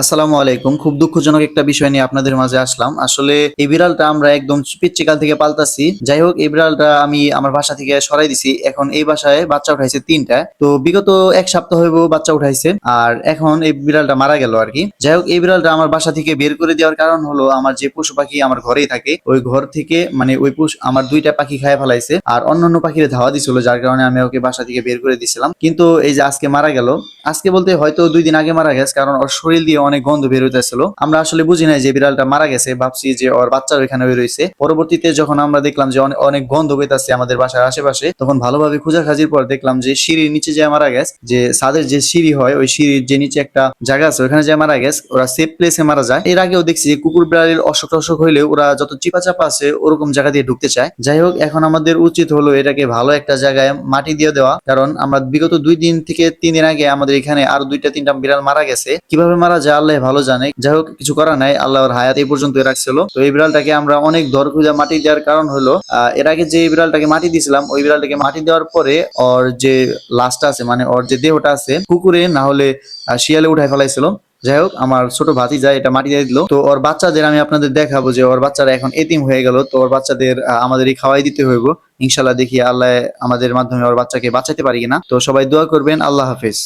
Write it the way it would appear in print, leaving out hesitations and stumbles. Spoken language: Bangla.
আসসালামু আলাইকুম। খুব দুঃখজনক একটা বিষয় নিয়ে আপনাদের মাঝে আসলাম। আসলে এই বিড়ালটা আমরা একদম পিচ্চিকাল থেকে পালতাছি। যাই হোক, এই বিড়ালটা আমি আমার বাসা থেকে সরাই দিছি। এখন এই বাসায় বাচ্চা উঠাইছে ৩ টা। তো বিগত ১ সপ্তাহ হইবো বাচ্চা উঠাইছে। আর এখন এই বিড়ালটা মারা গেল আরকি। যাই হোক, এই বিড়ালটা আমার বাসা থেকে বের করে দেওয়ার কারণ হলো আমার যে পশু পাখি আমার ঘরেই থাকে, ওই ঘর থেকে মানে ওই আমার ২ টা পাখি খাইয়া ফেলাইছে। আর অন্যান্য পাখিরে ধাওয়া দিছিল, যার কারণে আমি ওকে বাসা থেকে বের করে দিছিলাম। কিন্তু এই যে আজকে মারা গেল। আজকে বলতে হয়তো ২ দিন আগে মারা গেছে, কারণ ওর শরীর দিয়ে অনেক গন্ধ বের হইতেছিল। আমরা আসলে বুঝি নাই যে বিড়ালটা মারা গেছে, ভাবছি যে ওর বাচ্চা ওইখানে বের হইছে। পরবর্তীতে যখন আমরা দেখলাম যে অনেক গন্ধ হইতাছে আমাদের বাসার আশেপাশে, তখন ভালোভাবে খোঁজাখাজির পর দেখলাম যে সিঁড়ির নিচে যে মারা গেছে, যে ছাদের যে সিঁড়ি হয় ওই সিঁড়ির যে নিচে একটা জায়গা আছে ওখানে যে মারা গেছে। ওরা সেফ প্লেসে মারা যায়। এর আগেও দেখছি যে কুকুর বিড়ালের অসুখ টসুখ হইলে ওরা যত চিপা চাপা আছে ওরকম জায়গা দিয়ে ঢুকতে চায়। যাই হোক, এখন আমাদের উচিত হলো এটাকে ভালো একটা জায়গায় মাটি দিয়ে দেওয়া, কারণ আমরা বিগত ২ দিন থেকে ৩ দিন আগে আমাদের এখানে আরো ২টা ৩টা বিড়াল মারা গেছে। কিভাবে মারা যায় আল্লাহ ভালো জানে। যাই হোক, কিছু করার নাই, আল্লাহর হায়াত এই পর্যন্ত রাখছিল। তো এই বিড়ালটাকে আমরা অনেক দর খুঁজে মাটি দেওয়ার কারণ হলো এর আগে যে বিড়ালটাকে মাটি দিয়েছিলাম, ওই বিড়ালটাকে মাটি দেওয়ার পরে ওর যে লাশটা আছে, মানে ওর যে দেহটা আছে, কুকুরে না হলে শিয়ালে উঠায় ফেলাইছিল। যাই হোক, আমার ছোট ভাতিজা এটা মাটি দিয়ে দিল। তো ওর বাচ্চাদের আমি আপনাদের দেখাবো যে ওর বাচ্চারা এখন এতিম হয়ে গেল। তো ওর বাচ্চাদের আমাদেরই খাওয়াই দিতে হইব। ইনশাল্লাহ, দেখি আল্লাহ আমাদের মাধ্যমে ওর বাচ্চাকে বাঁচাতে পারি কিনা। তো সবাই দোয়া করবেন। আল্লাহ হাফেজ।